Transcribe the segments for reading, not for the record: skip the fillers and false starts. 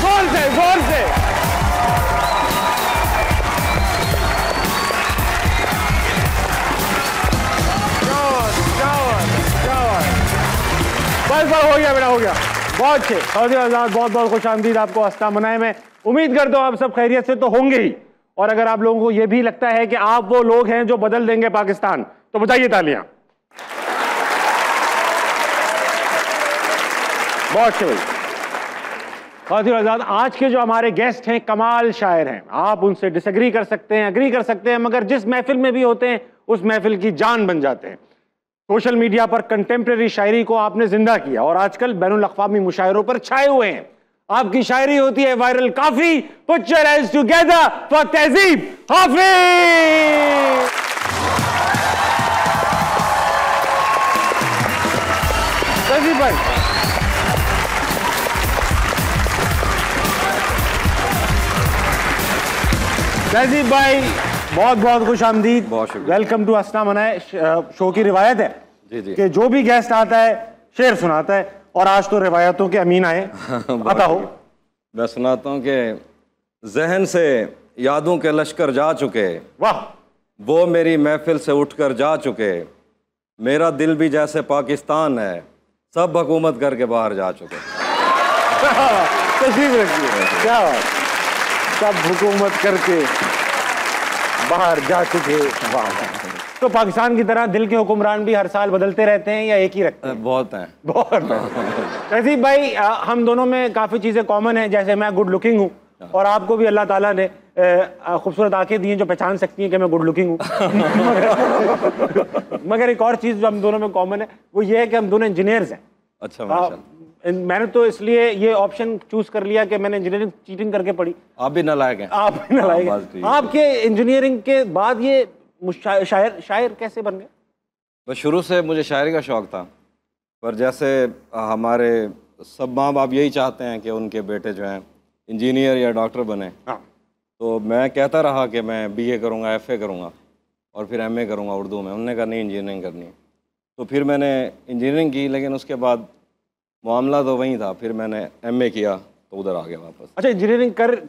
जोर से, जोर से। बस हो गया बेटा, हो गया। बहुत अच्छे सऊदी आजाद, बहुत बहुत खुश आमदीद आपको हस्ता मनाए में। उम्मीद करता हूं आप सब खैरियत से तो होंगे ही। और अगर आप लोगों को यह भी लगता है कि आप वो लोग हैं जो बदल देंगे पाकिस्तान, तो बजाइए तालियां। बहुत अच्छे भाई। सऊदी आजाद, आज के जो हमारे गेस्ट हैं कमाल शायर हैं। आप उनसे डिसएग्री कर सकते हैं, एग्री कर सकते हैं, मगर जिस महफिल में भी होते हैं उस महफिल की जान बन जाते हैं। सोशल मीडिया पर कंटेम्प्रेरी शायरी को आपने जिंदा किया और आजकल बैनुल अक़वामी मुशायरों पर छाए हुए हैं। आपकी शायरी होती है वायरल काफी। Put your hands together for तहजीब हाफिज। तहजीब भाई, तहजीब भाई बहुत बहुत खुश आमदीद। बहुत शुक्रिया। वेलकम टू हस्ता मनाए। शो की रिवायत है जी जी कि जो भी गेस्ट आता है शेर सुनाता है, और आज तो रिवायतों के अमीन आए। आता हो। मैं सुनाता हूँ कि जहन से यादों के लश्कर जा चुके, वाह। वो मेरी महफिल से उठकर जा चुके, मेरा दिल भी जैसे पाकिस्तान है, सब हुकूमत करके बाहर जा चुके। तशरीफ रखिए। क्या बात। सब हुकूमत करके बाहर जा चुके। वाह। तो पाकिस्तान की तरह दिल के हुक्मरान भी हर साल बदलते रहते हैं या एक ही रखते हैं? बहुत हैं, बहुत हैं। तहजीब भाई, हम दोनों में काफ़ी चीज़ें कॉमन हैं। जैसे मैं गुड लुकिंग हूँ और आपको भी अल्लाह ताला ने खूबसूरत आंखें दी हैं जो पहचान सकती हैं कि मैं गुड लुकिंग हूँ। मगर एक और चीज़ जो हम दोनों में कॉमन है वो ये है कि हम दोनों इंजीनियर्स हैं। अच्छा माशाल्लाह। मैंने तो इसलिए ये ऑप्शन चूज कर लिया कि मैंने इंजीनियरिंग चीटिंग करके पढ़ी। आप भी नालायक हैं। आप भी नालायक हैं। आपके इंजीनियरिंग के बाद ये शायर कैसे बन गए? बस शुरू से मुझे शायरी का शौक़ था, पर जैसे हमारे सब माँ बाप यही चाहते हैं कि उनके बेटे जो हैं इंजीनियर या डॉक्टर बने। हाँ। तो मैं कहता रहा कि मैं BA करूँगा, FA करूँगा और फिर MA करूँगा उर्दू में। उन्होंने कहा नहीं, इंजीनियरिंग करनी है। तो फिर मैंने इंजीनियरिंग की, लेकिन उसके बाद मामला तो वही था। फिर मैंने MA किया तो उधर आ गया वापस। अच्छा, इंजीनियरिंग कर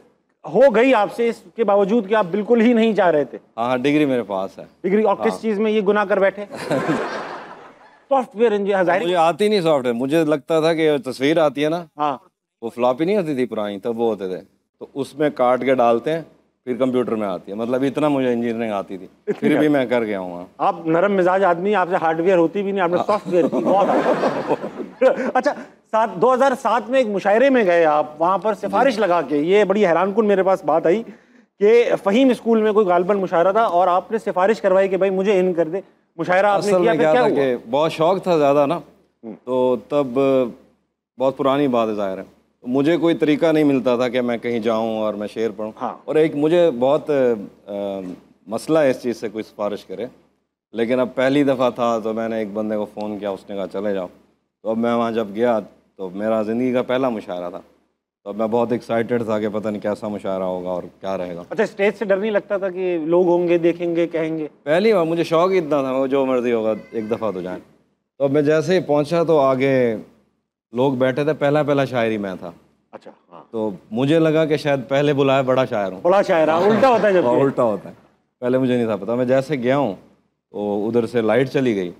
हो गई आपसे, इसके बावजूद कि आप बिल्कुल ही नहीं चाह रहे थे? हाँ, डिग्री मेरे पास है। डिग्री? और किस चीज़ में ये गुनाह कर बैठे? Software engineer. मुझे आती नहीं सॉफ्टवेयर। मुझे लगता था कि तस्वीर आती है ना, हाँ, वो फ्लॉपी नहीं होती थी पुरानी, तब वो होते थे, तो उसमें काट के डालते हैं, फिर कंप्यूटर में आती है। मतलब इतना मुझे इंजीनियरिंग आती थी, फिर भी मैं कर गया हूँ। आप नरम मिजाज आदमी, आपसे हार्डवेयर होती भी नहीं, आपने सॉफ्टवेयर की। बहुत अच्छा। 2007 में एक मुशायरे में गए आप, वहाँ पर सिफारिश लगा के, ये बड़ी हैरानकुन मेरे पास बात आई कि फ़हीम स्कूल में कोई गालबन मुशायरा था और आपने सिफारिश करवाई कि भाई मुझे इन कर दे। मुशायरा आपने किया, फिर क्या हुआ? बहुत शौक था ज़्यादा ना, तो तब बहुत पुरानी बात है ज़ाहिर है, तो मुझे कोई तरीका नहीं मिलता था कि मैं कहीं जाऊं और मैं शेर पढ़ूं। हाँ। और एक मुझे बहुत मसला है इस चीज़ से कोई सिफारिश करे, लेकिन अब पहली दफ़ा था तो मैंने एक बंदे को फ़ोन किया, उसने कहा चले जाओ। तो अब मैं वहाँ जब गया तो मेरा ज़िंदगी का पहला मुशायरा था, तो अब मैं बहुत एक्साइटेड था कि पता नहीं कैसा मुशायरा होगा और क्या रहेगा। अच्छा, स्टेज से डर नहीं लगता था कि लोग होंगे, देखेंगे, कहेंगे? पहली बार मुझे शौक ही इतना था, जो मर्जी होगा एक दफ़ा तो जाए। तो मैं जैसे ही पहुँचा तो आगे लोग बैठे थे, पहला शायरी मैं था। अच्छा। हाँ। तो मुझे लगा कि शायद पहले बुलाया बड़ा शायर हूँ। बड़ा शायर, उल्टा होता है जब। उल्टा होता है। पहले मुझे नहीं था पता। मैं जैसे गया हूँ तो उधर से लाइट चली गई,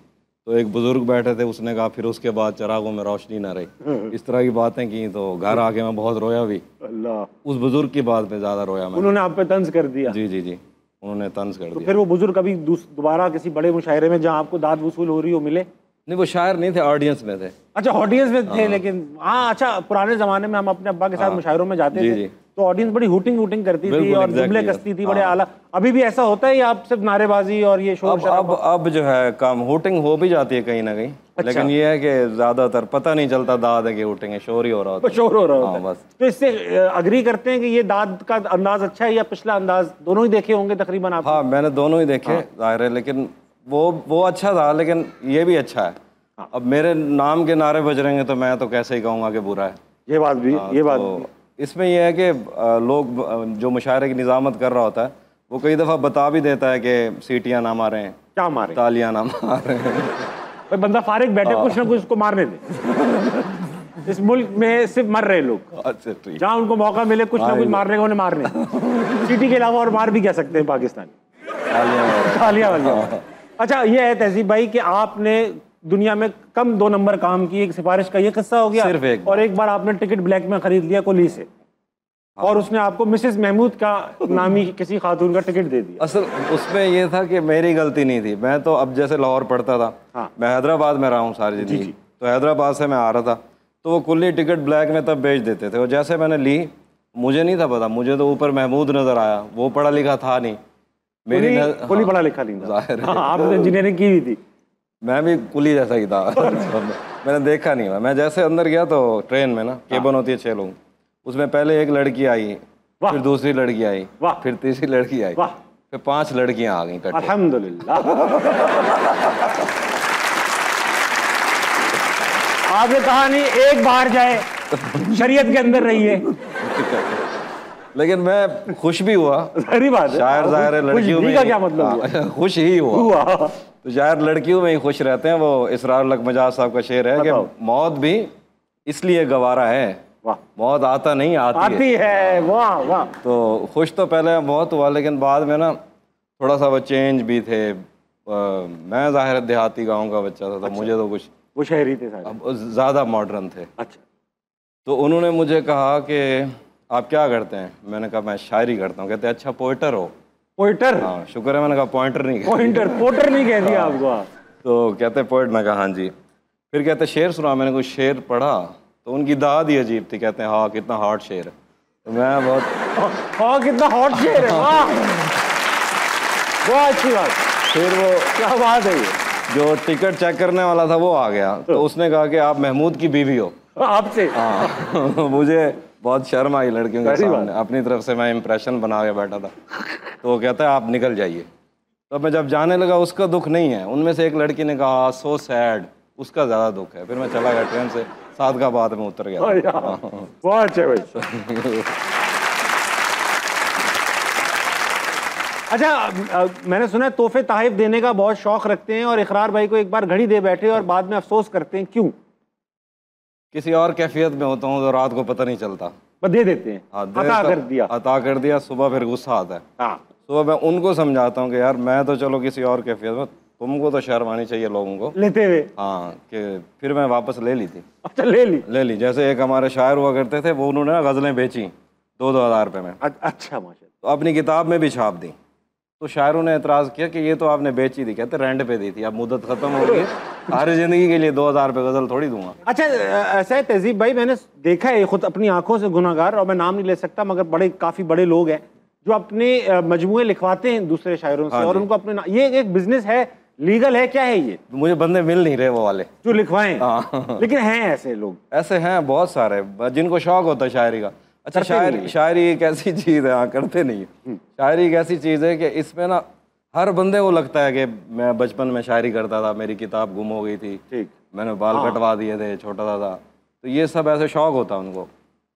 तो एक बुजुर्ग बैठे थे, उसने कहा फिर उसके बाद चिरागों में रोशनी ना रही। इस तरह की बातें की, तो घर आके मैं बहुत रोया भी। अल्लाह। उस बुजुर्ग की बात पे ज़्यादा रोया मैं। उन्होंने आप पे तंज कर दिया? जी जी जी, उन्होंने तंज कर दिया। फिर वो बुजुर्ग कभी दोबारा किसी बड़े मुशायरे में जहाँ आपको दाद वसूल हो रही हो मिले? नहीं, वो शायर नहीं थे, ऑडियंस में थे। अच्छा, ऑडियंस में थे। लेकिन हाँ, अच्छा, पुराने जमाने में हम अपने अब्बा के साथ मुशायरों में जाते थे, तो ऑडियंस बड़ी हुटिंग करती थी और जुमले कसती थी, बड़े आला। अभी भी ऐसा होता है या आप सिर्फ नारेबाजी और ये शोर शराबा? अब जो है कम हुटिंग हो भी जाती है कहीं ना कहीं। अच्छा। लेकिन ये है कि ज्यादातर पता नहीं चलता दाद है कि हुटिंग है, शोर ही हो रहा होता है। शोर हो रहा होता है। बस। तो इससे अग्री करते हैं कि ये दाद का अंदाज अच्छा है या पिछला अंदाज? दोनों ही देखे होंगे तकरीबन आप? हाँ, मैंने दोनों ही देखे, जाहिर है, लेकिन वो अच्छा था, लेकिन ये भी अच्छा है। अब मेरे नाम के नारे बज रहे हैं तो मैं तो कैसे ही कहूँगा कि बुरा है। ये बात भी, ये बात भी। इसमें यह है कि लोग जो मुशायरे की निज़ामत कर रहा होता है वो कई दफ़ा बता भी देता है कि सीटियाँ ना मारें, क्या मारें, तालियाँ ना मारें। भाई बंदा फारिग बैठे, कुछ ना कुछ उसको मारने दे। इस मुल्क में सिर्फ मर रहे लोग। अच्छा ठीक। जहाँ उनको मौका मिले कुछ ना कुछ मारने का, उन्हें मारने। चींटी के अलावा और मार भी क्या सकते हैं पाकिस्तानी? तालियां वालियां। अच्छा, ये है तहजीब भाई कि आपने दुनिया में कम 2 नंबर काम की, एक सिफारिश का ये किस्सा हो गया, सिर्फ एक और एक बार आपने टिकट ब्लैक में खरीद लिया कोहली से, और उसने आपको मिसेस महमूद का नामी किसी खातून का टिकट दे दिया। असल उसमें ये था कि मेरी गलती नहीं थी। मैं तो अब जैसे लाहौर पढ़ता था, हाँ। मैं हैदराबाद में रहा हूँ सारी जिंदगी, तो हैदराबाद से मैं आ रहा था, तो वो कुल्ली टिकट ब्लैक में तब बेच देते थे। और जैसे मैंने ली, मुझे नहीं था पता, मुझे तो ऊपर महमूद नजर आया, वो पढ़ा लिखा था नहीं। मेरी कुली पढ़ा लिखा नहीं था। जाहिर है। हाँ, आपने इंजीनियरिंग की हुई थी। मैं भी कुली जैसा ही था। मैंने देखा नहीं। मैं जैसे अंदर गया तो ट्रेन में ना केबिन होती है 6 लोग, उसमें पहले एक लड़की आई, फिर दूसरी लड़की आई, फिर तीसरी लड़की आई, फिर 5 लड़कियां आ गई इकट्ठे। अल्हम्दुलिल्लाह। आपने कहा नहीं एक बाहर जाए, शरीयत के अंदर रहिए। लेकिन मैं खुश भी हुआ। सही बात है। शायर जाहिर है लड़कियों में का क्या मतलब? खुश ही हुआ। तो शायर लड़कियों में ही खुश रहते हैं। वो इसरार लक मजाज साहब का शेर है कि मौत भी इसलिए गवारा है, मौत आता नहीं आती है। वाह वाह। तो खुश तो पहले बहुत हुआ, लेकिन बाद में ना थोड़ा सा वो चेंज भी थे। मैं जाहिर देहाती गाँव का बच्चा था, तो मुझे तो कुछ, वो शहरी थे सारे, अब ज़्यादा मॉडर्न थे। अच्छा। तो उन्होंने मुझे कहा कि आप क्या करते हैं? मैंने कहा मैं शायरी करता हूँ। कहते अच्छा पोइटर हो? पोइटर? हाँ शुक्र है मैंने कहा पॉइंटर नहीं, पोइंटर पोइटर नहीं कह दिया आपको। तो कहते पोइट। मैं कहा हाँ जी। फिर कहते शेर सुना। मैंने कुछ शेर पढ़ा तो उनकी दाद ही अजीब थी। कहते हैं हाँ कितना हॉट शेर है। तो मैं बहुत हाँ कितना हॉट शेर है, वाह बहुत अच्छी बात। फिर वो क्या बात है, ये जो टिकट चेक करने वाला था वो आ गया, तो उसने कहा कि आप महमूद की बीवी हो। आपसे? हाँ। मुझे बहुत शर्म आई लड़कियों के सामने, अपनी तरफ से मैं इम्प्रेशन बना के बैठा था। तो वो कहता है आप निकल जाइए। तो मैं जब जाने लगा, उसका दुख नहीं है। उनमें से एक लड़की ने कहा सो सैड, उसका ज़्यादा दुख है। फिर मैं चला गया ट्रेन से, सादगाबाद में उतर गया। बहुत अच्छे भाई। अच्छा, मैंने सुना है तोहफे ताहिफ देने का बहुत शौक रखते हैं, और इकरार भाई को एक बार घड़ी दे बैठे और बाद में अफसोस करते हैं, क्यों? किसी और कैफियत में होता हूँ तो रात को पता नहीं चलता, बस दे देते हैं। अता कर दिया, अता कर दिया। सुबह फिर गुस्सा आता है। हाँ। सुबह मैं उनको समझाता हूँ कि यार मैं तो चलो किसी और कैफियत में, तुमको तो शर्म आनी चाहिए लोगों को लेते हुए। हाँ, कि फिर मैं वापस ले ली थी। अच्छा, ले ली। जैसे एक हमारे शायर हुआ करते थे, वो उन्होंने ना गज़लें बेची 2-2 हज़ार रुपये में। अच्छा माशाल्लाह। तो अपनी किताब में भी छाप दी। तो शायरों ने एतराज़ किया कि ये तो आपने बेची थी। कहते रेंट पे दी थी, अब मुद्दत ख़त्म हो गई, सारी ज़िंदगी के लिए 2000 रुपये गज़ल थोड़ी दूंगा। अच्छा, ऐसा है तहजीब भाई, मैंने देखा है खुद अपनी आंखों से, गुनाहगार और मैं नाम नहीं ले सकता, मगर काफ़ी बड़े लोग हैं जो अपने मजमूए लिखवाते हैं दूसरे शायरों से, और उनको अपने ये एक बिजनेस है, लीगल है, क्या है ये? मुझे बंदे मिल नहीं रहे वो वाले जो लिखवाएं। लेकिन हैं ऐसे लोग, ऐसे हैं बहुत सारे जिनको शौक होता है शायरी का। अच्छा, शायरी एक ऐसी चीज़ है, हाँ करते नहीं है। शायरी एक ऐसी चीज़ है कि इसमें ना हर बंदे को लगता है कि मैं बचपन में शायरी करता था, मेरी किताब गुम हो गई थी, ठीक, मैंने बाल कटवा दिए थे, छोटा था। तो ये सब ऐसे शौक होता है उनको।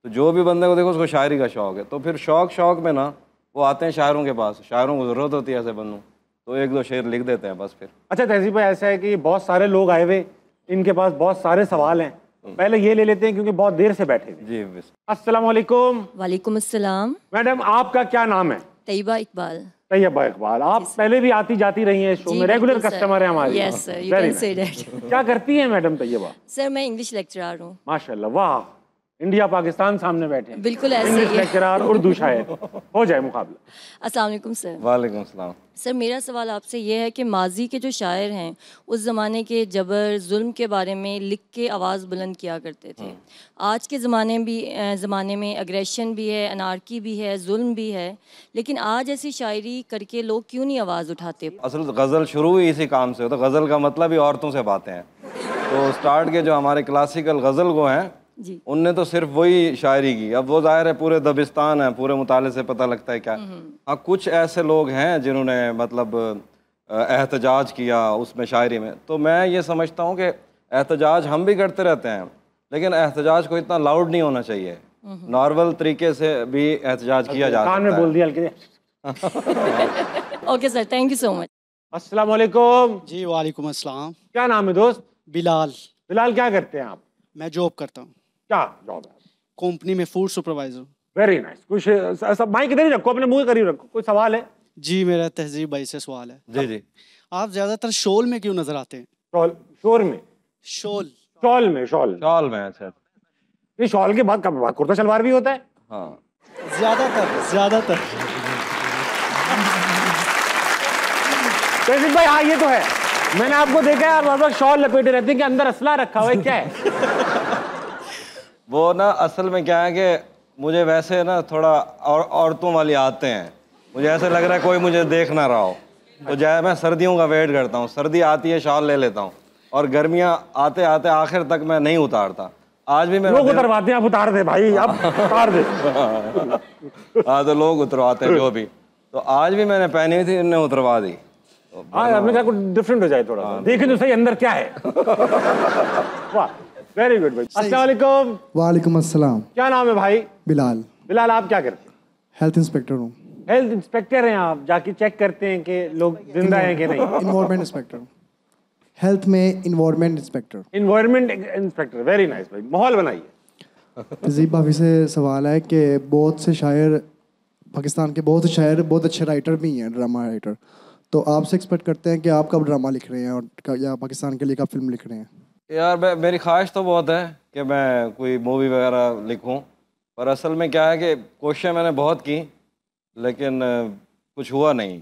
तो जो भी बंदे को देखो उसको शायरी का शौक है, तो फिर शौक में ना वो आते हैं शायरों के पास। शायरों को ज़रूरत होती है ऐसे बंदों, तो 1-2 शेर लिख देते हैं बस फिर। अच्छा तहजीब भाई, ऐसा है कि बहुत सारे लोग आए हुए, इनके पास बहुत सारे सवाल हैं, पहले ये ले लेते हैं क्योंकि बहुत देर से बैठे हैं। जी। अस्सलाम वालेकुम। वालेकुम अस्सलाम। मैडम, आपका क्या नाम है? तैयबा इकबाल। तैयबा इकबाल, आप पहले भी आती जाती रही हैं शो में, रेगुलर कस्टमर है हमारी। Yes sir, you can say that. क्या करती हैं मैडम तैयबा? सर मैं इंग्लिश लेक्चरर हूँ। माशाल्लाह, वाह, इंडिया पाकिस्तान सामने बैठे हैं। बिल्कुल ऐसे इंग्लिश लेक्चरर, उर्दू शायर, हो जाए मुकाबला। अस्सलाम वालेकुम सर। वालेकुम अस्सलाम। सर मेरा सवाल आपसे ये है कि माजी के जो शायर हैं उस ज़माने के जबर जुल्म के बारे में लिख के आवाज़ बुलंद किया करते थे। आज के ज़माने में अग्रेशन भी है, अनारकी भी है, जुल्म भी है, लेकिन आज ऐसी शायरी करके लोग क्यों नहीं आवाज़ उठाते? असल गज़ल शुरू ही इसी काम से होता है। गज़ल का मतलब ही औरतों से बातें हैं। तो स्टार्ट के जो हमारे क्लासिकल गज़ल को हैं जी, उनने तो सिर्फ वही शायरी की। अब वो ज़ाहिर है पूरे दबिस्तान है, पूरे मुताले से पता लगता है क्या। हाँ, कुछ ऐसे लोग हैं जिन्होंने मतलब एहतजाज किया उसमें शायरी में। तो मैं ये समझता हूँ कि एहतजाज हम भी करते रहते हैं, लेकिन एहतजाज को इतना लाउड नहीं होना चाहिए। नॉर्मल तरीके से भी एहतजाज किया जा सकता है। कान में बोल दिया हल्के। Okay sir, thank you so much. अस्सलाम वालेकुम। जी वालेकुम अस्सलाम। क्या नाम है दोस्त? बिलाल। बिलाल, क्या करते हैं आप? मैं जॉब करता हूँ। क्या जॉब है? कंपनी में फूड सुपरवाइजर। Very nice. कुछ सब माइक इधर ही रखो, अपने मुंह के करीब रखो। कोई सवाल है? जी मेरा तहजीब भाई से सवाल है। जी जी। आप ज्यादातर शोल में क्यों नजर आते हैं? शॉल, शोर में, शोल शॉल में, शॉल शॉल में। अच्छा। ये शॉल के बाद कब कुर्ता शलवार भी होता है? हाँ ज्यादातर तहसीन भाई, हाँ ये तो है, मैंने आपको देखा है यार, बार बार शॉल लपेटे रहते हैं कि अंदर असला रखा हुआ है, क्या है? वो ना असल में क्या है कि मुझे वैसे ना थोड़ा औरतों वाली आते हैं, मुझे ऐसा लग रहा है कोई मुझे देख ना रहा हो, तो जाए मैं सर्दियों का वेट करता हूँ। सर्दी आती है शॉल ले लेता हूँ, और गर्मियाँ आते आते आखिर तक मैं नहीं उतारता। आज भी लोग उतरवाते हैं, आप उतार दे भाई, आप उतार दे। हाँ तो लोग उतरवाते हैं जो भी, तो आज भी मैंने पहनी हुई थी, इन्होंने उतरवा दी। हाँ, हमने कहा कुछ डिफरेंट हो जाए थोड़ा सा, देखें तो सही अंदर क्या है। वाह, वेरी गुड भाई। अस्सलाम वालेकुम। वालेकुम अस्सलाम। क्या नाम है भाई? बिलाल। बिलाल, आप क्या करते हैं? हेल्थ इंस्पेक्टर हूँ। हेल्थ इंस्पेक्टर हैं आप? जाके चेक करते हैं कि लोग जिंदा हैं कि नहीं? इन्वायरमेंट इंस्पेक्टर हूँ, हेल्थ में environment inspector. Environment inspector, very nice भाई। माहौल बनाइए। तहजीब भाभी से सवाल है कि बहुत से शायर, पाकिस्तान के बहुत से शायर बहुत अच्छे राइटर भी हैं, ड्रामा राइटर, तो आपसे एक्सपेक्ट करते हैं कि आप कब ड्रामा लिख रहे हैं और या पाकिस्तान के लिए कब फिल्म लिख रहे हैं? यार मेरी ख्वाहिश तो बहुत है कि मैं कोई मूवी वगैरह लिखूं, पर असल में क्या है कि कोशिशें मैंने बहुत की, लेकिन कुछ हुआ नहीं।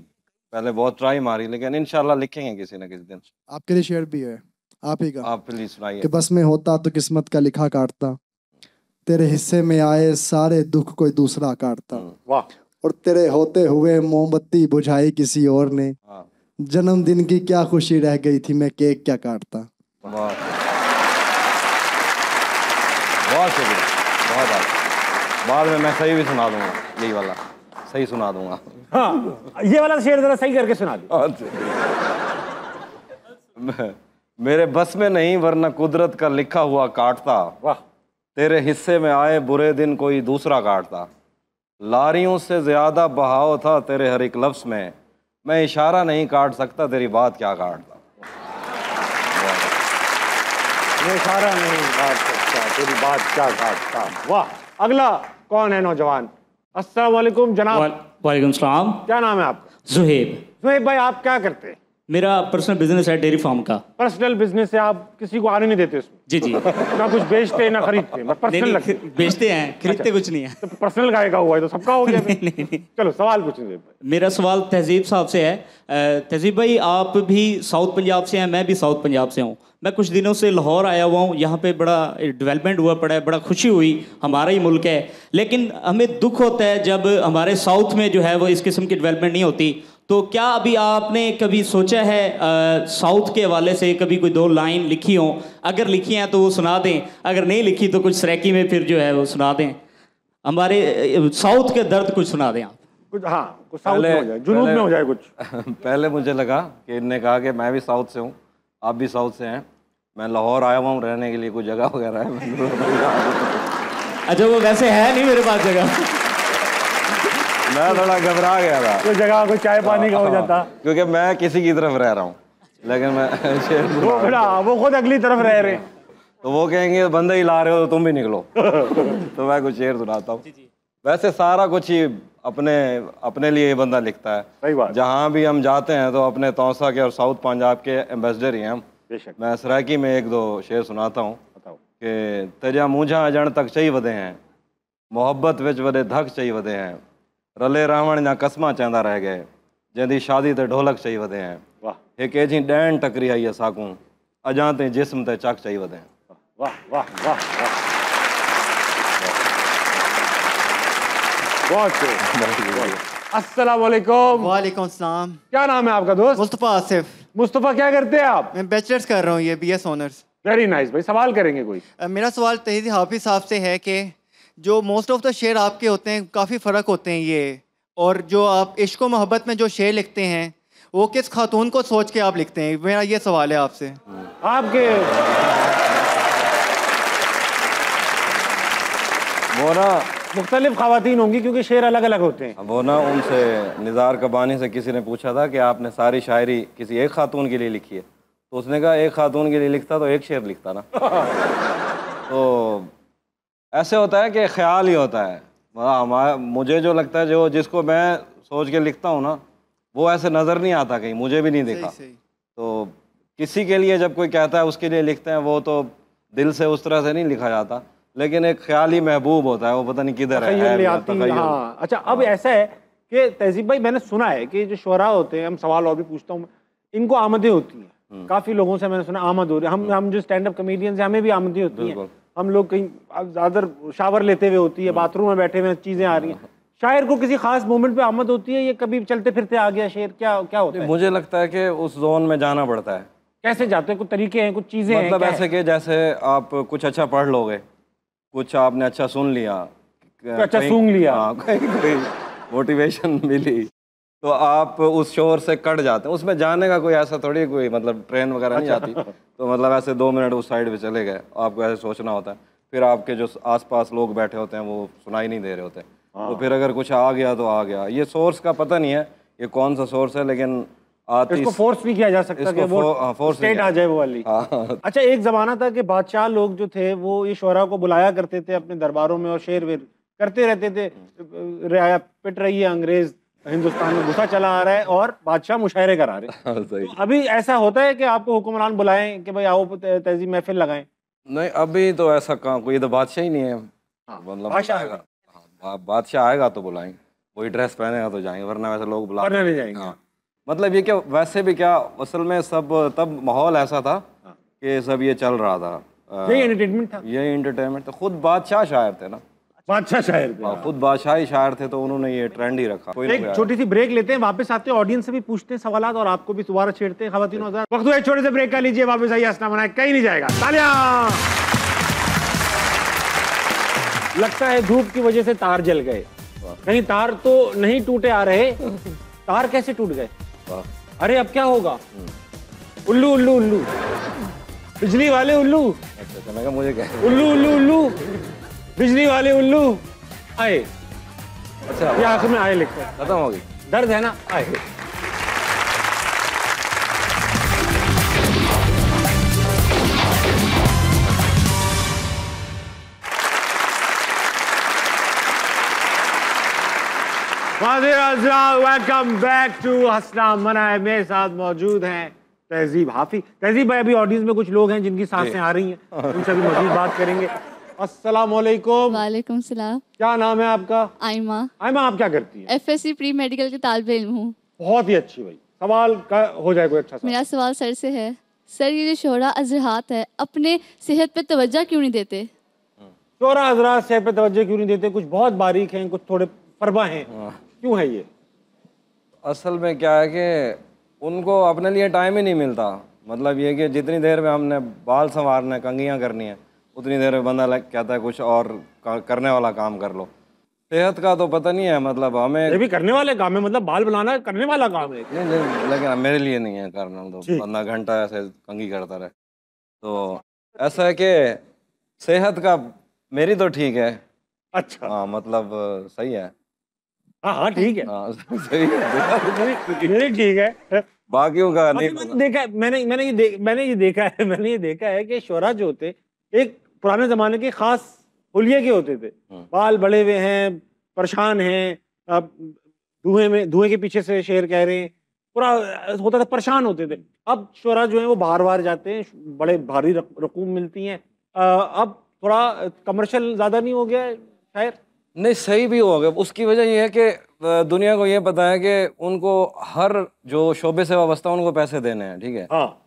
पहले बहुत ट्राई मारी, लेकिन इंशाल्लाह लिखेंगे किसी न किसी दिन। आपके लिए शेर भी है, आप ही का, आप प्लीज सुनाइए। कि बस में होता तो किस्मत का लिखा काटता, तेरे हिस्से में आए सारे दुख कोई दूसरा काटता, वाह। और तेरे होते हुए मोमबत्ती बुझाई किसी और ने, हाँ। जन्मदिन की क्या खुशी रह गई थी, मैं केक क्या काटता। वाह, बहुत शुक्रिया, बहुत बहुत। बाद में मैं सही भी सुना दूंगा, यही वाला सही सुना दूंगा। हाँ, ये वाला शेर जरा सही करके सुना दो। मेरे बस में नहीं वरना कुदरत का लिखा हुआ काटता, वाह। तेरे हिस्से में आए बुरे दिन कोई दूसरा काटता, लारियों से ज्यादा बहाव था तेरे हर एक लफ्ज़ में, मैं इशारा नहीं काट सकता तेरी बात क्या काटता। मैं इशारा नहीं काट सकता तेरी बात क्या काटता। वाह। अगला कौन है नौजवान? अस्सलाम वालेकुम जनाब। वालेकुम सलाम। क्या नाम है आपका? जुहेब। जुहेब भाई, आप क्या करते हैं? मेरा पर्सनल बिजनेस है डेयरी फार्म का। पर्सनल बिजनेस है, आप किसी को आने नहीं देते उसमें? जी जी। ना कुछ बेचते ना खरीदते, बस पर्सनल रखते। बेचते हैं, खरीदते कुछ नहीं है। तो पर्सनल गाय का हुआ है तो सबका हो गया। नहीं। चलो सवाल पूछिए। मेरा सवाल तहजीब साहब से है। तहजीब भाई, आप भी साउथ पंजाब से हैं, मैं भी साउथ पंजाब से हूँ। मैं कुछ दिनों से लाहौर आया हुआ हूँ, यहाँ पे बड़ा डेवलपमेंट हुआ पड़ा है, बड़ा खुशी हुई, हमारा ही मुल्क है। लेकिन हमें दुख होता है जब हमारे साउथ में जो है वो इस किस्म की डेवलपमेंट नहीं होती। तो क्या अभी आपने कभी सोचा है साउथ के हवाले से कभी कोई दो लाइन लिखी हो? अगर लिखी हैं तो वो सुना दें, अगर नहीं लिखी तो कुछ सराकी में फिर जो है वो सुना दें, हमारे साउथ के दर्द कुछ सुना दें आप। कुछ, हाँ कुछ साउथ में हो जाए, जुनूब में हो जाए कुछ। पहले मुझे लगा कि इनने कहा कि मैं भी साउथ से हूँ, आप भी साउथ से हैं, मैं लाहौर आया हुआ हूँ रहने के लिए, कोई जगह वगैरह है? अच्छा, वो वैसे है नहीं मेरे पास जगह। मैं थोड़ा घबरा गया था, कोई जगह कोई चाय पानी का हो जाता, क्योंकि मैं किसी की तरफ रह रहा हूँ, लेकिन मैं शेर वो खुद अगली तरफ रह रहे, तो वो कहेंगे बंदे ही ला रहे हो तो तुम भी निकलो। तो मैं कुछ शेर सुनाता हूँ। वैसे सारा कुछ ही अपने लिए ये बंदा लिखता है। सही बात। जहाँ भी हम जाते हैं तो अपने तौसा के और साउथ पंजाब के एम्बेसडर ही हैं हम। बेशक। मैं सराकी में एक दो शेर सुनाता हूँ कि तेजा मूंझा अजण तक चई वधे हैं, मोहब्बत विच वडे धक चई वधे हैं, रले रावण या कसमा चंदा रह गए, जंहिंजी शादी ते ढोलक चई वधे हैं, वाह। एक एजी डैन टकरी आई साकूं, अजां ते जिस्म ते चक चई वधे हैं। वाह वाह वाह वाह, बहुत अस्सलाम वालेकुम। वालेकुम सलाम। क्या नाम है आपका दोस्त? मुस्तफ़ा आसिफ। मुस्तफ़ा, क्या करते हैं आप? मैं बैचलर्स कर रहा हूँ, ये BS ऑनर्स। वेरी नाइस भाई। सवाल करेंगे कोई? मेरा सवाल तहज़ीब हाफिज़ साहब से है कि जो मोस्ट ऑफ द शेर आपके होते हैं काफ़ी फ़र्क होते हैं ये, और जो आप इश्क व मोहब्बत में जो शेर लिखते हैं वो किस खातून को सोच के आप लिखते हैं? मेरा ये सवाल है आपसे। आपके वो ना मुख्तलिफ ख़वातीन होंगी क्योंकि शेर अलग अलग होते हैं। वो ना उनसे निज़ार कबानी से किसी ने पूछा था कि आपने सारी शायरी किसी एक खातून के लिए लिखी है, तो उसने कहा एक खातून के लिए लिखता तो एक शेर लिखता ना। तो ऐसे होता है कि ख्याल ही होता है। मुझे जो लगता है, जो जिसको मैं सोच के लिखता हूँ ना, वो ऐसे नज़र नहीं आता कहीं, मुझे भी नहीं दिखा। तो किसी के लिए जब कोई कहता है उसके लिए लिखते हैं, वो तो दिल से उस तरह से नहीं लिखा जाता, लेकिन एक ख्याली महबूब होता है, वो पता नहीं किधर है। हाँ, अच्छा, अब ऐसा है कि तहजीब भाई, मैंने सुना है कि जो शुरा होते हैं, हम सवाल और भी पूछता हूँ, इनको आमदें होती हैं। काफ़ी लोगों से मैंने सुना आमद हो रही है। हम जो स्टैंड अप कॉमेडियंस हैं, हमें भी आमदें होती हैं। हम लोग कहीं ज़्यादा शावर लेते हुए होती है, बाथरूम में बैठे हुए चीज़ें आ रही हैं। शायर को किसी खास मोमेंट पे आमद होती है, ये कभी चलते फिरते आ गया शेर, क्या क्या होता है? मुझे लगता है कि उस जोन में जाना पड़ता है। कैसे जाते हैं? कुछ तरीके हैं, कुछ चीज़ें हैं? मतलब ऐसे कि जैसे आप कुछ अच्छा पढ़ लोगे, कुछ आपने अच्छा सुन लिया, अच्छा सूंघ लिया, कोई मोटिवेशन मिली, तो आप उस शोर से कट जाते हैं। उसमें जाने का कोई ऐसा थोड़ी कोई मतलब ट्रेन वगैरह नहीं जाती। तो मतलब ऐसे 2 मिनट उस साइड पे चले गए, आपको ऐसे सोचना होता है। फिर आपके जो आसपास लोग बैठे होते हैं वो सुनाई नहीं दे रहे होते, तो फिर अगर कुछ आ गया तो आ गया। ये सोर्स का पता नहीं है ये कौन सा सोर्स है, लेकिन इसको फोर्स भी किया जा सकता है कि वो स्टेट आ जाए वो वाली। अच्छा, एक जमाना था कि बादशाह लोग जो थे वो ये शोरा को बुलाया करते थे अपने दरबारों में और शेर वेर करते रहते थे। रियाया पिट रही है, अंग्रेज हिंदुस्तान में घुसा चला आ रहा है और बादशाह मुशायरे करा रहे। तो अभी ऐसा होता है कि आपको हुक्मरान बुलाएं कि भाई आओ तहजीब महफिल लगाएं? नहीं, अभी तो ऐसा काम कोई तो बादशाह ही नहीं है। मतलब बादशाह आएगा तो बुलाएंगे, वही ड्रेस पहनेगा तो जाएंगे, वरना वैसे लोग बुलाने नहीं जाएंगे। मतलब ये क्या, वैसे भी क्या, असल में सब तब माहौल ऐसा था कि सब ये चल रहा था, यही एंटरटेनमेंट था, यही एंटरटेनमेंट था। खुद बादशाह शायर थे ना, बादशाह शायर थे, खुद बादशाह ही शायर थे, तो उन्होंने ये ट्रेंड ही रखा। एक छोटी सी ब्रेक लेते हैं, वापस आते हैं, ऑडियंस से भी पूछते हैं सवालात और आपको भी दोबारा छेड़ते हैं। ख़वातीन हज़रात, वक्त हुआ छोटे से ब्रेक का, लीजिए, वापस आइए, हंसना मनाए कहीं नहीं जाएगा। तालियां। लगता है धूप की वजह से तार जल गए, कहीं तार तो नहीं टूटे आ रहे, तार कैसे टूट गए? अरे अब क्या होगा? उल्लू उल्लू उल्लू, बिजली वाले उल्लू। अच्छा, मुझे क्या, उल्लू उल्लू उल्लू, बिजली वाले उल्लू आए। अच्छा, ये आंख में आए लिखते हैं, खत्म हो गई, दर्द है ना, आए। वेलकम बैक टू हंसना मनाए। मेरे साथ मौजूद हैं तहजीब हाफी। तहजीब भाई, अभी ऑडियंस में कुछ लोग हैं जिनकी सांसें आ रही हैं, उनसे अभी मजीद बात करेंगे। अस्सलाम वालेकुम। वालेकुम सलाम। क्या नाम है आपका? आयमा। आयमा, आप क्या करती हैं? FSC प्री मेडिकल के तालिबे इल्म हूँ। बहुत ही अच्छी भाई। सवाल का हो जाए कोई अच्छा सवाल। मेरा सवाल सर से है। सर, ये जो शोरा अजरात है अपने सेहत पे तवज्जो क्यों नहीं देते? शोरा हजरात सेहत पे तवज्जो क्यों नहीं देते? कुछ बहुत बारीक हैं, कुछ थोड़े फरबा हैं, क्यों है ये? असल में क्या है कि उनको अपने लिए टाइम ही नहीं मिलता। मतलब ये कि जितनी देर में हमने बाल संवारना है, कंघियाँ करनी है, उतनी देर में बंदा कहता है कुछ और करने वाला काम कर लो। सेहत का तो पता नहीं है, मतलब हमें ये भी करने वाले काम है, मतलब बाल बनाना करने वाला काम है। नहीं, लेकिन मेरे लिए नहीं है करना, तो बंदा घंटा ऐसे कंघी करता रहे। तो ऐसा है कि सेहत का मेरी तो ठीक है। अच्छा, हाँ, मतलब सही है। हाँ ठीक है, हाँ सही है, मेरी ठीक है, बाकियों का नहीं। देखा है मैंने ये देखा है कि शोरा जो होते एक पुराने जमाने के खास हुलिये के होते थे। बाल बड़े हुए हैं, परेशान हैं, अब धुएं के पीछे से शेर कह रहे हैं, पूरा होता था, परेशान होते थे। अब शोरा जो है वो बाहर जाते हैं, बड़े भारी रकूम मिलती हैं। अब थोड़ा कमर्शियल ज़्यादा नहीं हो गया है शायर? नहीं, सही भी हो गया। उसकी वजह ये है कि दुनिया को ये पता है कि उनको हर जो शोबे से वाबस्ता उनको पैसे देने हैं, ठीक है। हाँ,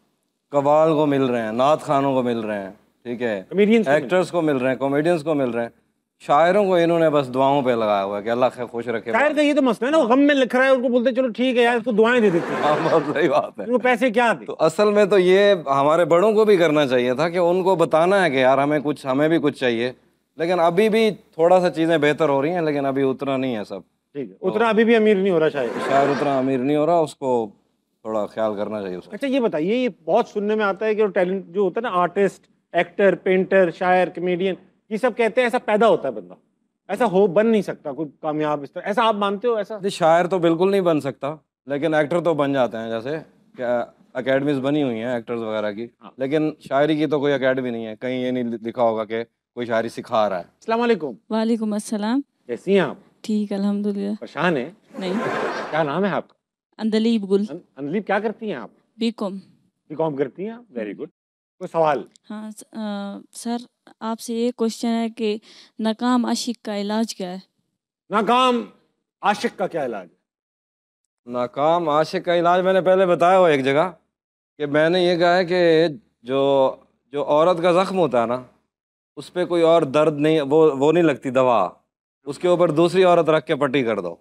कवाल को मिल रहे हैं, नात खानों को मिल रहे हैं, ठीक है, एक्टर्स को मिल रहे हैं, कॉमेडियंस को मिल रहे हैं। शायरों को इन्होंने बस दुआओं पे लगाया हुआ है कि अल्लाह खुश रखे। शायर का ये तो मसला है ना, वो गम में लिख रहा है, उनको बोलते चलो ठीक है यार, इसको दुआएं दे देते हैं। हाँ, बहुत सही बात है। उनको पैसे क्या दे? तो असल में तो ये हमारे बड़ों को भी करना चाहिए था कि उनको बताना है कि यार हमें भी कुछ चाहिए। लेकिन अभी भी थोड़ा सा चीज़ें बेहतर हो रही हैं, लेकिन अभी उतना नहीं है सब। ठीक है, उतना अभी भी अमीर नहीं हो रहा शायद उतना अमीर नहीं हो रहा, उसको थोड़ा ख्याल करना चाहिए उसको। अच्छा, ये बताइए, ये बहुत सुनने में आता है कि टैलेंट जो होता है ना, आर्टिस्ट, एक्टर, पेंटर, शायर, कॉमेडियन, ये सब कहते हैं ऐसा पैदा होता है बंदा, ऐसा हो बन नहीं सकता कोई कामयाब इस तरह। ऐसा आप मानते हो? ऐसा शायर तो बिल्कुल नहीं बन सकता, लेकिन एक्टर तो बन जाते हैं। जैसे अकेडमीज बनी हुई हैं एक्टर्स वगैरह की, लेकिन शायरी की तो कोई अकेडमी नहीं है। कहीं ये नहीं लिखा होगा कि कोई शायरी सिखा रहा है। अस्सलाम वालेकुम। वालेकुम अस्सलाम। कैसी हैं आप? ठीक अल्हम्दुलिल्लाह। परेशान है? नहीं। क्या नाम है आपका? अंदलीब गुल। अंदलीब, क्या करती हैं आप? बीकॉम। बीकॉम करती हैं? Very good. कोई सवाल? हाँ सर, आपसे ये क्वेश्चन है कि नाकाम आशिक का इलाज क्या है? नाकाम आशिक का क्या इलाज? नाकाम आशिक का इलाज मैंने पहले बताया हुआ एक जगह, कि मैंने ये कहा है कि जो औरत का ज़ख्म होता है ना, उस पर कोई और दर्द नहीं, वो नहीं लगती दवा, उसके ऊपर दूसरी औरत रख के पट्टी कर दो।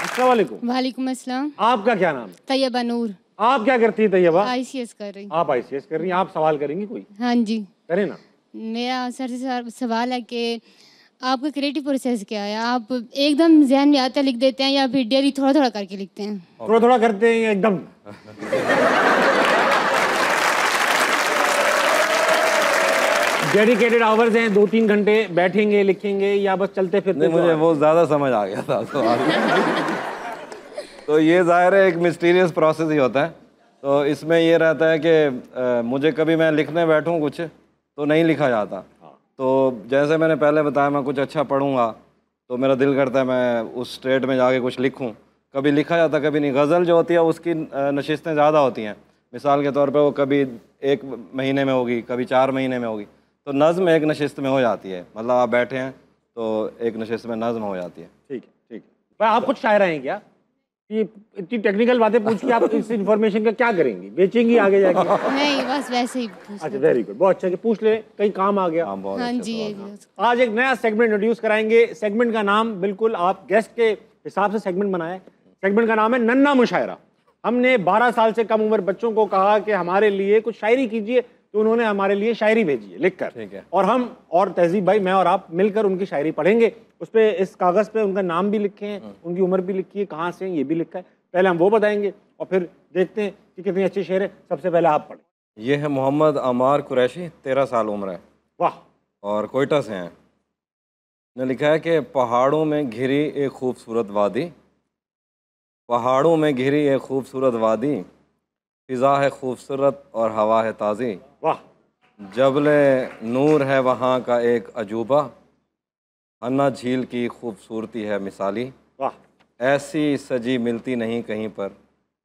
अस्सलाम वालेकुम। वालेकुम अस्सलाम। आपका क्या नाम है? तैयबा नूर। आप क्या करती है तैयबा? आईसीएस कर रही। आप आईसीएस कर रही हैं। आप सवाल करेंगी कोई? हाँ जी करें ना। मेरा सर से सवाल है कि आपका क्रिएटिव प्रोसेस क्या है? आप एकदम जहन में आता लिख देते हैं या फिर डेली थोड़ा थोड़ा करके लिखते हैं? थोड़ा थोड़ा करते हैं या एकदम? डेडिकेटेड आवर्स हैं, 2-3 घंटे बैठेंगे लिखेंगे या बस चलते फिरते? नहीं, मुझे वो ज़्यादा समझ आ गया था तो ये ज़ाहिर है एक मिस्टीरियस प्रोसेस ही होता है। तो इसमें ये रहता है कि मुझे कभी मैं लिखने बैठूं कुछ तो नहीं लिखा जाता। तो जैसे मैंने पहले बताया, मैं कुछ अच्छा पढ़ूंगा तो मेरा दिल करता है मैं उस स्टेट में जाके कुछ लिखूं। कभी लिखा जाता, कभी नहीं। गज़ल जो होती है उसकी नशिस्तें ज़्यादा होती हैं। मिसाल के तौर पे वो कभी 1 महीने में होगी, कभी 4 महीने में होगी। तो नज़्म एक नशिस्त में हो जाती है, मतलब आप बैठे हैं तो एक नशिस्त में नज़्म हो जाती है। ठीक है, ठीक है। भाई आप खुद शायरा हैं क्या? ये इतनी टेक्निकल बातें पूछ के आप इस इन्फॉर्मेशन का क्या करेंगी? बेचेंगी आगे जाके? नहीं, बस वैसे ही। अच्छा, वेरी गुड, बहुत अच्छा कि पूछ ले, कहीं काम आ गया। हाँ जी। आज एक नया सेगमेंट इंट्रोड्यूस कराएंगे। सेगमेंट का नाम बिल्कुल आप गेस्ट के हिसाब से सेगमेंट बनाया है। सेगमेंट का नाम है नन्ना मुशायरा। हमने 12 साल से कम उम्र बच्चों को कहा कि हमारे लिए कुछ शायरी कीजिए, तो उन्होंने हमारे लिए शायरी भेजी है लिखकर। ठीक है। और हम और तहजीब भाई, मैं और आप मिलकर उनकी शायरी पढ़ेंगे। उस पर इस कागज़ पे उनका नाम भी लिखे हैं, उनकी उम्र भी लिखी है, कहाँ से हैं ये भी लिखा है। पहले हम वो बताएंगे और फिर देखते हैं कि कितनी अच्छी शेर है। सबसे पहले आप पढ़ें। ये है मोहम्मद अमार कुरैशी, 13 साल उम्र है। वाह। और कोयटा से हैं। ने लिखा है कि पहाड़ों में घिरी एक खूबसूरत वादी, पहाड़ों में घिरी एक खूबसूरत वादी, फ़िज़ा है खूबसूरत और हवा है ताज़ी। वाह। जबले नूर है वहाँ का एक अजूबा, हन्ना झील की खूबसूरती है मिसाली। वाह। ऐसी सजी मिलती नहीं कहीं पर,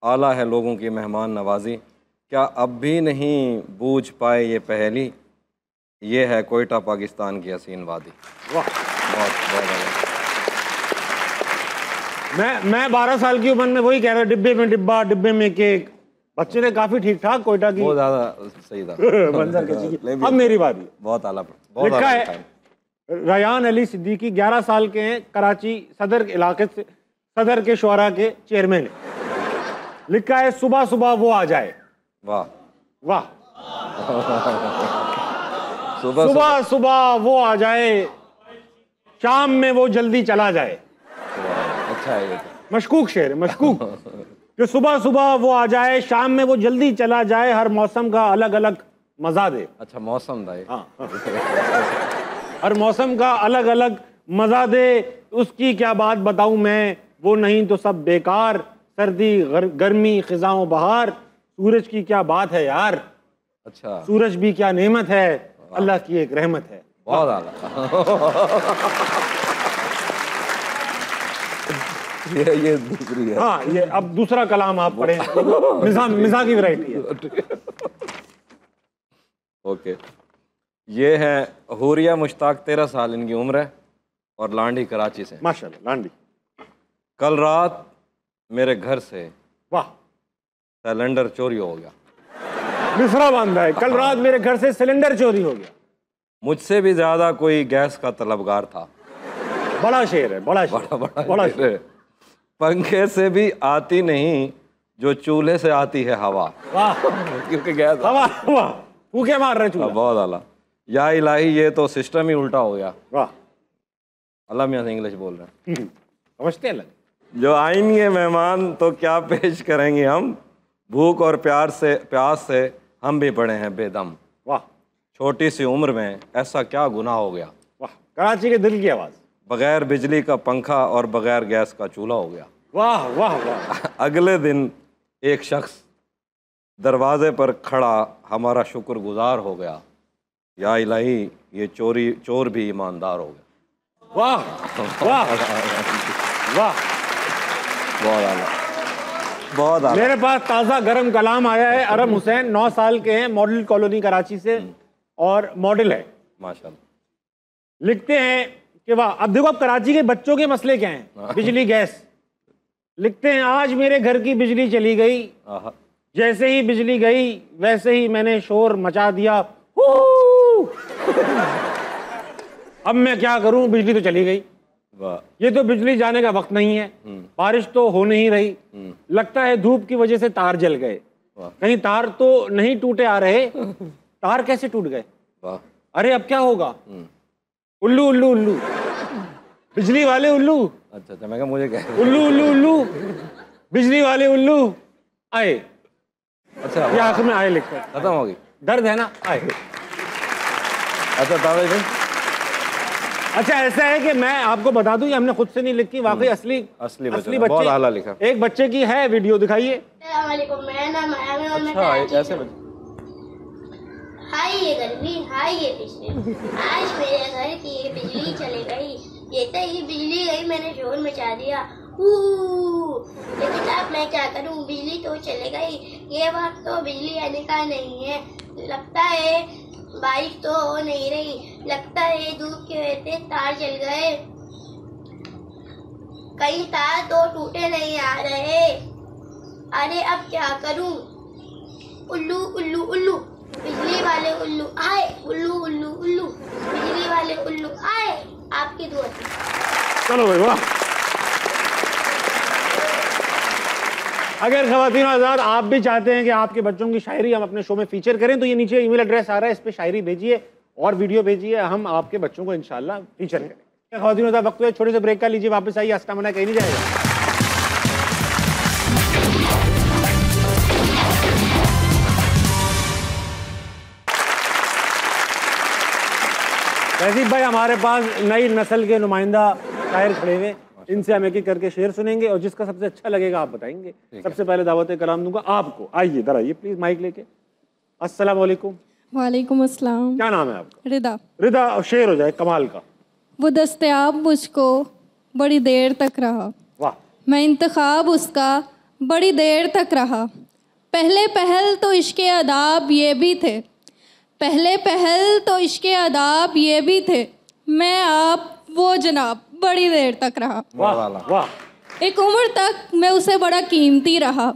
आला है लोगों की मेहमान नवाजी। क्या अब भी नहीं बूझ पाए ये पहेली, ये है कोयटा पाकिस्तान की हसीन वादी। वाह, बहुत मैं 12 साल की उम्र में वही कह रहा, डिब्बे में डिब्बा, डिब्बे में केक। बच्चे ने काफी ठीक ठाक कोयटा की, बहुत ज़्यादा सही था मंजर कशी की। अब मेरी बारी। बहुत आला, लिखा है रयान अली सिद्दीकी, 11 साल के हैं, कराची सदर इलाके से, सदर के शुअरा के चेयरमैन है। लिखा है सुबह सुबह वो आ जाए। वाह वाह। सुबह सुबह सुबह वो आ जाए, शाम में वो जल्दी चला जाए। अच्छा है ये तो। मशकूक शेर है, मशकूक। कि सुबह सुबह वो आ जाए, शाम में वो जल्दी चला जाए, हर मौसम का अलग अलग मजा दे। अच्छा, मौसम था ये। हाँ। हर मौसम का अलग अलग मजा दे, उसकी क्या बात बताऊं मैं, वो नहीं तो सब बेकार। सर्दी गर्मी खिजाओं बहार, सूरज की क्या बात है यार। अच्छा, सूरज भी क्या नेमत है, अल्लाह की एक रहमत है। बहुत आला। ये दूसरी है। हाँ, ये अब दूसरा कलाम आप पढ़ें। मिज़ा की वैरायटी है। ओके, ये है हुरिया मुश्ताक, 13 साल इनकी उम्र है और लांडी कराची से। माशाल्लाह, लांडी। कल रात मेरे घर से वाह सिलेंडर चोरी हो गया। मिसरा बांधा है, कल रात मेरे घर से सिलेंडर चोरी हो गया। मुझसे भी ज्यादा कोई गैस का तलबगार था। बड़ा शेर है, बड़ा शेर, बड़ा शेर है। पंखे से भी आती नहीं जो चूल्हे से आती है हवा। वाह। क्योंकि गैस हवा हवा फूके मार रहे चूल्हा। बहुत आला। या इलाही, ये तो सिस्टम ही उल्टा हो गया। वाह। अल्लाह मियां से इंग्लिश बोल रहे हैं। समझते हैं लगे। जो आएंगे मेहमान तो क्या पेश करेंगे हम, भूख और प्यास से हम भी पड़े हैं बेदम। वाह। छोटी सी उम्र में ऐसा क्या गुनाह हो गया। वाह, कराची के दिल की आवाज़। बगैर बिजली का पंखा और बगैर गैस का चूल्हा हो गया। वाह वाह वाह। अगले दिन एक शख्स दरवाजे पर खड़ा हमारा शुक्रगुजार हो गया, या इलाही ये चोर भी ईमानदार हो गया। वाह वाह वाह, बहुत आला, बहुत आला। मेरे पास ताज़ा गरम कलाम आया है। अरम हुसैन 9 साल के हैं, मॉडल कॉलोनी कराची से, और मॉडल है माशाल्लाह। लिखते हैं कि वाह, अब देखो अब कराची के बच्चों के मसले क्या हैं, बिजली गैस। लिखते हैं आज मेरे घर की बिजली चली गई, जैसे ही बिजली गई वैसे ही मैंने शोर मचा दिया। अब मैं क्या करूं, बिजली तो चली गई। ये तो बिजली जाने का वक्त नहीं है, बारिश तो हो नहीं रही, लगता है धूप की वजह से तार जल गए। कहीं तार तो नहीं टूटे आ रहे, तार कैसे टूट गए? अरे अब क्या होगा? उल्लू उल्लू उल्लू, बिजली वाले उल्लू। अच्छा, मैं कहा मुझे क्या, उल्लू उल्लू उल्लू, बिजली वाले उल्लू आए। अच्छा, ये आखिर में आए लिखकर खत्म हो गई, दर्द है ना, आए। अच्छा तावे भाई, अच्छा ऐसा है कि मैं आपको बता दूं, ये हमने खुद से नहीं लिखी, वाकई असली बच्चे, बहुत आला लिखा। एक बच्चे की है, वीडियो दिखाइए। मेरा नाम आया है और मैं अच्छा, ऐसे बच्चे। हाय ये गर्मी, हाय ये बिजली, आज मेरे घर की ये बिजली चली गई, ये तो ही बिजली गई मैंने शोर मचा दिया। लेकिन अब मैं क्या करूं, बिजली तो चली गई, ये वक्त तो बिजली आने का नहीं है, लगता है बारिश तो हो नहीं रही, लगता है धूप की वजह से तार जल गए, कहीं तार तो टूटे नहीं आ रहे। अरे अब क्या करूं, उल्लू उल्लू उल्लू, बिजली वाले उल्लू आए, उल्लू उल्लू उल्लू, बिजली वाले उल्लू आए, आपकी दुआ। चलो भाई वाह। अगर ख़वातीन आज़ाद आप भी चाहते हैं कि आपके बच्चों की शायरी हम अपने शो में फीचर करें, तो ये नीचे ईमेल एड्रेस आ रहा है, इस पे शायरी भेजिए और वीडियो भेजिए, हम आपके बच्चों को इंशाल्लाह फीचर करेंगे। ख़वातीन आज़ाद वक्त हुआ छोटे से ब्रेक का लीजिए, वापस आइए, आस्था मना कहीं नहीं जाएगा। तहजीब भाई, हमारे पास नई नस्ल के नुमाइंदा शायर खड़े हुए, इनसे हम एक एक करके शेर सुनेंगे और जिसका सबसे अच्छा लगेगा आप बताएंगे। सबसे पहले दावत कलाम दूंगा आपको। आइए इधर आइए प्लीज, माइक लेके। अस्सलाम वालेकुम। वालेकुम अस्सलाम। क्या नाम है आपका? रिदा। रिदा, शेर हो जाए कमाल का। वो दस्तयाब मुझको बड़ी देर तक रहा, वाह। मैं इंतखाब उसका बड़ी देर तक रहा, पहले पहल तो इश्के अदाब ये भी थे, पहले पहल तो इश्के अदाब ये भी थे, मैं आप वो जनाब बड़ी देर तक रहा। वाह वाह। एक उम्र तक मैं उसे बड़ा कीमती रहा,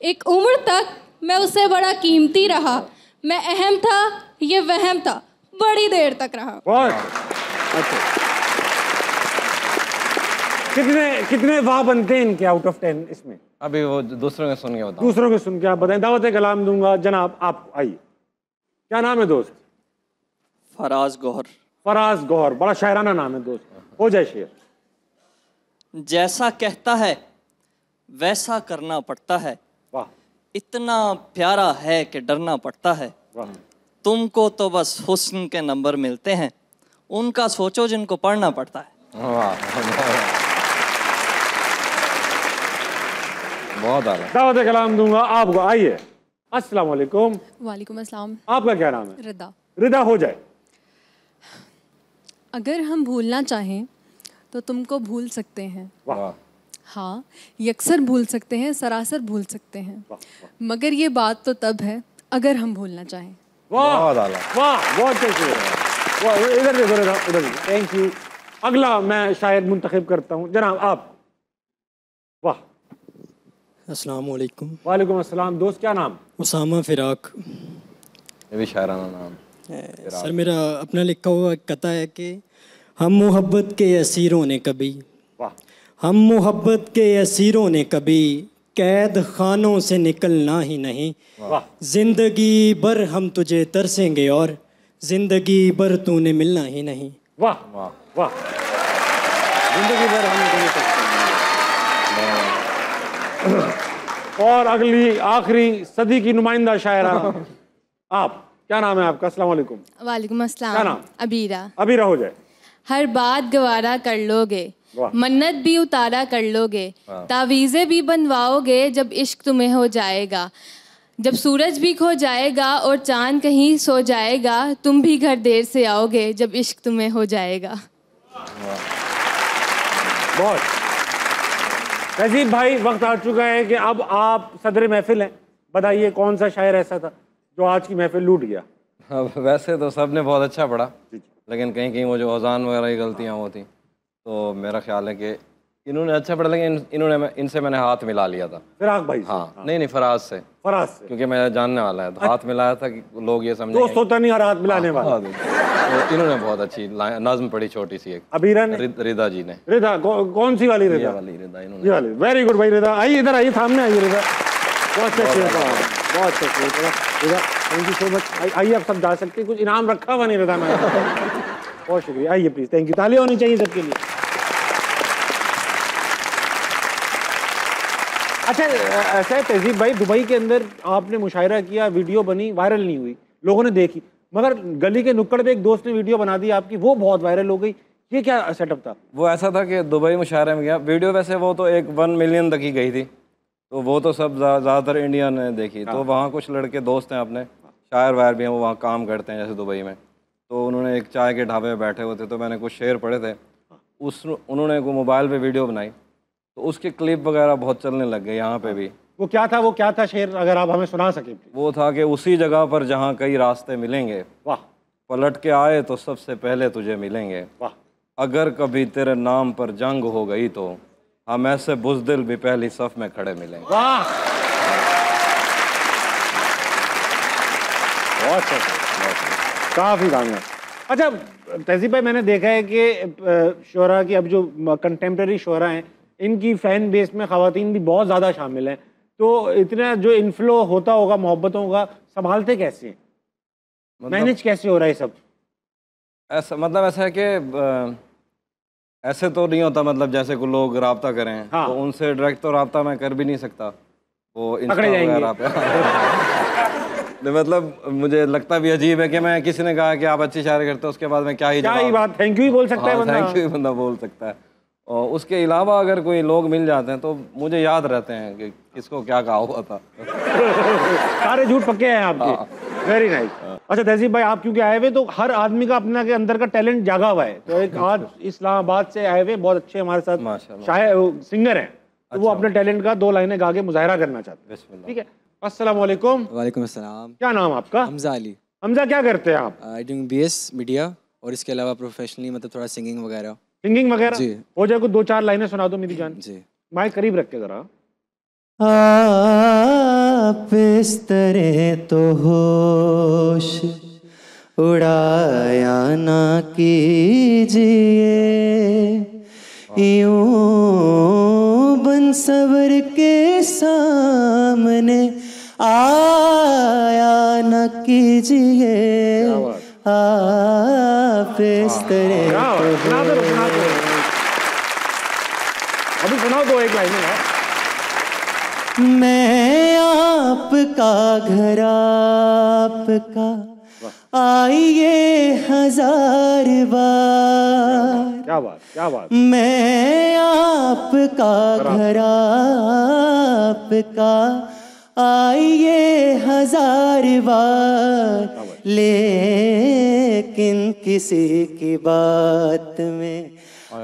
एक उम्र तक मैं उसे बड़ा कीमती रहा, मैं अहम था ये वहम था, बड़ी देर तक रहा। अच्छा, कितने वाह बनते हैं इनके आउट ऑफ 10 इसमें? अभी वो दूसरों के सुन के बताओ। दूसरों के सुन के आप बताएं। दावत कलाम दूंगा जनाब, आप आइए। क्या नाम है दोस्त? फराज गौहर। फराज गौहर, बड़ा शायराना नाम है दोस्त, हो जाए शेर। जैसा कहता है वैसा करना पड़ता है, वाह। इतना प्यारा है कि डरना पड़ता है, वाह। तुमको तो बस हुस्न के नंबर मिलते हैं, उनका सोचो जिनको पढ़ना पड़ता है। बहुत आला। दावत कलाम दूंगा आपको, आइए। अस्सलाम वालेकुम। वालेकुम अस्सलाम। आपका क्या नाम है? रिदा। रिदा, हो जाए। अगर हम भूलना चाहें तो तुमको भूल सकते हैं, वाह। हाँ, यकसर भूल सकते हैं, सरासर भूल सकते हैं, मगर ये बात तो तब है अगर हम भूलना चाहें। वाह वाह, बहुत अच्छे। इधर देखो रिदा, उधर देखो, थैंक यू। अगला मैं शायद मुंतखब करता हूँ, जनाब आप। वाह। अस्सलाम वालेकुम। वालेकुम अस्सलाम। दोस्त क्या नाम? उसामा फिराक। ये भी शायराना नाम। सर मेरा अपना लिखा हुआ कता है कि हम मोहब्बत के असीरों ने कभी, वाह, हम मोहब्बत के असीरों ने कभी कैद खानों से निकलना ही नहीं, वाह, जिंदगी भर हम तुझे तरसेंगे और जिंदगी भर तूने मिलना ही नहीं। वाह वाह वाह, जिंदगी भर हम तुझे तरसेंगे। और अगली आखिरी सदी की नुमाइंदा शायरा आप। क्या नाम है आपका? अस्सलाम वालेकुम। वालेकुम अस्सलाम। क्या नाम? अबीरा। अबीरा, हो जाए। हर बात गवारा कर लोगे, मन्नत भी उतारा कर लोगे, तावीज़ें भी बनवाओगे जब इश्क तुम्हें हो जाएगा, जब सूरज भी खो जाएगा और चांद कहीं सो जाएगा, तुम भी घर देर से आओगे जब इश्क तुम्हें हो जाएगा। बहुत। तहजीब भाई, वक्त आ चुका है कि अब आप सदर महफिल हैं। बताइए कौन सा शायर ऐसा था जो आज की महफिल लूट गया? हाँ, वैसे तो सब ने बहुत अच्छा पढ़ा, लेकिन कहीं कहीं वो जो अजान वगैरह की गलतियाँ वो थी, तो मेरा ख्याल है कि इन्होंने अच्छा पढ़ा, लेकिन इनसे मैंने हाथ मिला लिया था। फिराक भाई? हाँ, नहीं फराज से। फराज से? क्योंकि मैं जानने वाला है, तो हाथ मिलाया था कि लोग ये समझे दोस्त होता नहीं और हाथ मिलाने वाला। तो इन्होंने बहुत अच्छी नज़्म पढ़ी, छोटी सी एक। अबीरा ने? रिदा जी ने। रिदा कौन सी वाली रिदा? वाली रिदा इन्होंने। वेरी गुड भाई रिदा, आइए इधर आइए, सामने आइए रिदा। बहुत अच्छा शेर था, बहुत अच्छा शेर था रिदा, थैंक यू सो मच। आइए आप सब जा सकते हैं, कुछ इनाम रखा हुआ नहीं रिदा में। बहुत शुक्रिया, आइए प्लीज, थैंक यू। तालियां होनी चाहिए सबके लिए। अच्छा, ऐसा है तहजीब भाई, दुबई के अंदर आपने मुशायरा किया, वीडियो बनी, वायरल नहीं हुई, लोगों ने देखी, मगर गली के नुक्कड़ पे एक दोस्त ने वीडियो बना दी आपकी, वो बहुत वायरल हो गई। ये क्या सेटअप था? वो ऐसा था कि दुबई मुशायरे में गया, वीडियो वैसे वो तो 1 मिलियन तक ही गई थी, तो वो तो सब ज़्यादातर इंडिया ने देखी। तो वहाँ कुछ लड़के दोस्त हैं अपने, शायर वायर भी हैं, वो वहाँ काम करते हैं जैसे दुबई में, तो उन्होंने एक चाय के ढाबे में बैठे हुए थे, तो मैंने कुछ शेर पढ़े थे, उन्होंने मोबाइल पे वीडियो बनाई, तो उसके क्लिप वगैरह बहुत चलने लग गए यहाँ पे भी। वो क्या था, वो क्या था शेर, अगर आप हमें सुना सके? वो था कि उसी जगह पर जहाँ कई रास्ते मिलेंगे, वाह, पलट के आए तो सबसे पहले तुझे मिलेंगे, वाह, अगर कभी तेरे नाम पर जंग हो गई तो हम ऐसे बुज़दिल भी पहली सफ में खड़े मिलेंगे। वाह, बहुत अच्छा, काफ़ी कामयाब। अच्छा तहजीब भाई, मैंने देखा है कि शोरा की अब जो कंटेम्प्रेरी शोरा हैं, इनकी फ़ैन बेस में ख़वातीन भी बहुत ज़्यादा शामिल हैं, तो इतना जो इन्फ्लो होता होगा मोहब्बतों का, संभालते कैसे हैं, मैनेज कैसे हो रहा है सब? ऐसा मतलब ऐसा है कि ऐसे तो नहीं होता, मतलब जैसे कोई लोग राब्ता करें, हाँ। तो उनसे डायरेक्ट तो राब्ता मैं कर भी नहीं सकता, वो इंस्टा वगैरह पे मतलब मुझे लगता भी अजीब है कि मैं, किसी ने कहा कि आप अच्छी शायरी करते हो, उसके बाद मैं क्या ही बात, थैंक यू ही बोल सकता है बंदा। थैंक यू बंदा बोल सकता है। और उसके अलावा अगर कोई लोग मिल जाते हैं तो मुझे याद रहते हैं कि किसको क्या कहा हुआ था। सारे झूठ पक्के हैं आपके। Very nice. अच्छा तहजीब भाई, आप क्योंकि आए हुए, तो हर आदमी का अपना के अंदर का टैलेंट जागा हुआ है, तो एक आज इस्लामाबाद से आए हुए बहुत अच्छे हमारे साथ शायर सिंगर हैं, तो वो अपने टैलेंट का 2 लाइनें गा के मुजाहरा करना चाहते हैं। ठीक है, अस्सलाम वालेकुम। वालेकुम अस्सलाम। क्या नाम आपका? हमजा अली। हमजा, क्या करते हैं आप? आई डूइंग BS मीडिया, और इसके अलावा प्रोफेशनली मतलब थोड़ा सिंगिंग वगैरह। सिंगिंग वगैरह जी हो जाए, कुछ 2-4 लाइनें सुना दो मेरी जान। जी, माइक करीब रख के जरा। आप इस तरह तो होश उड़ाया ना कीजिए, यूं बन सवर के सामने आया ना कीजिए, आप इस तरह अभी सुनाओ 2-1 लाइनें यार। मैं आपका घर आपका आइए 1000 बार, क्या बात, क्या बात। मैं आपका घर आपका आइए 1000 बार, लेकिन किसी की बात में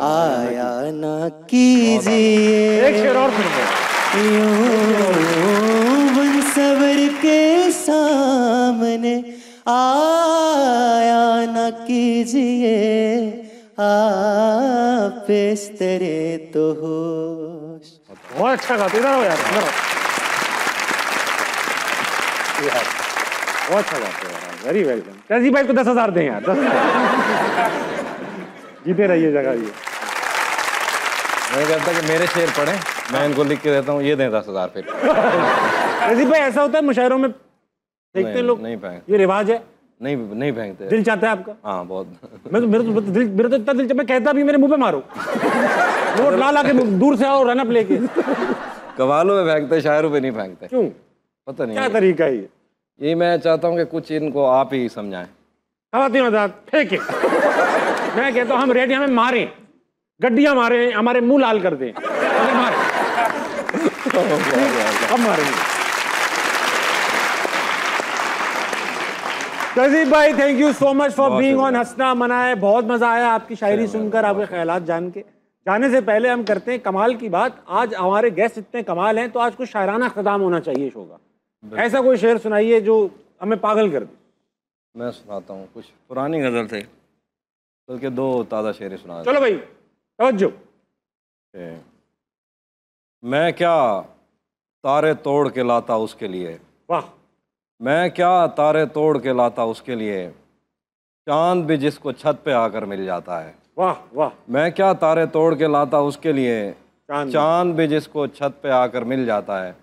आया ना कीजिए, एक शेर और यूं सबर के सामने आया न कीजिए, आप इस तरह तो होश। बहुत अच्छा गाते, इधर आओ यार, इधर आओ। बहुत अच्छा गाते हैं, वेरी वेलकम। तहजीब भाई को 10,000 दें यार, 10,000 जीते रहिए जगह। ये मैं कहता कि मेरे शेर पढ़ें, मैं इनको लिख के देता हूँ, ये दें 10,000 फिर। तहजीब भाई, ऐसा होता है मुशायरों में देखते हैं लोग? नहीं फेंक, ये रिवाज है? नहीं फेंकते। दिल चाहता है आपका? हाँ बहुत। मेरा तो इतना दिल, मैं कहता भी मेरे मुंह पे मारो, नोट ला के दूर से आओ, रनअप लेके। कवालों में फेंकते, शायरों पे नहीं फेंकते। क्यों? पता नहीं क्या तरीका है ये? यही मैं चाहता हूँ कि कुछ इनको आप ही समझाएं। फेंके, मैं कहता हूँ हम रेडी, हमें मारें, गड्डियां मारे, हमारे मुंह लाल कर दें, मारे। अब मारेंगे। तहजीब भाई, thank you so much for being on हंसना मनाए। बहुत मजा आया आपकी शायरी सुनकर, आपके ख्यालात जान के। जाने से पहले हम करते हैं कमाल की बात। आज हमारे गेस्ट इतने कमाल हैं तो आज कुछ शायराना ख़त्म होना चाहिए शो का। ऐसा कोई शेर सुनाइए जो हमें पागल कर दे। मैं सुनाता हूँ, कुछ पुरानी गज़ल थे, बल्कि 2 ताज़ा शेर सुना। चलो भाई, तवज्जो। मैं क्या तारे तोड़ के लाता उसके लिए, वाह। मैं क्या तारे तोड़ के लाता उसके लिए, चांद भी जिसको छत पे आकर मिल जाता है। वाह वाह। मैं क्या तारे तोड़ के लाता उसके लिए, चांद भी जिसको छत पे आकर मिल जाता है।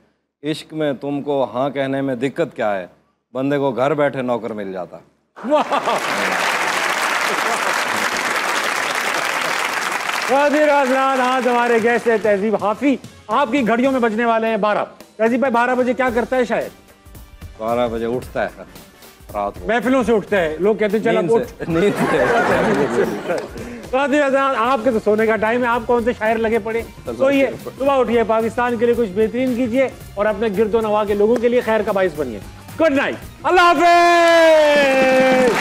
इश्क में तुमको हाँ कहने में दिक्कत क्या है, बंदे को घर बैठे नौकर मिल जाता है। वाह। आज हमारे गेस्ट है तहजीब हाफी। आपकी घड़ियों में बजने वाले हैं 12। तहजीब भाई 12 बजे क्या करता है? शायद 12 बजे उठता है रात को, महफिलों से उठता है। लोग कहते हैं चल अब उठ। आपके तो सोने का टाइम है, आप कौन से शायर लगे पड़े? सोइए, सुबह उठिए, पाकिस्तान के लिए कुछ बेहतरीन कीजिए और अपने गिरदो नवा के लोगों के लिए खैर का बाइस बनिए। गुड नाइट, अल्लाह हाफिज।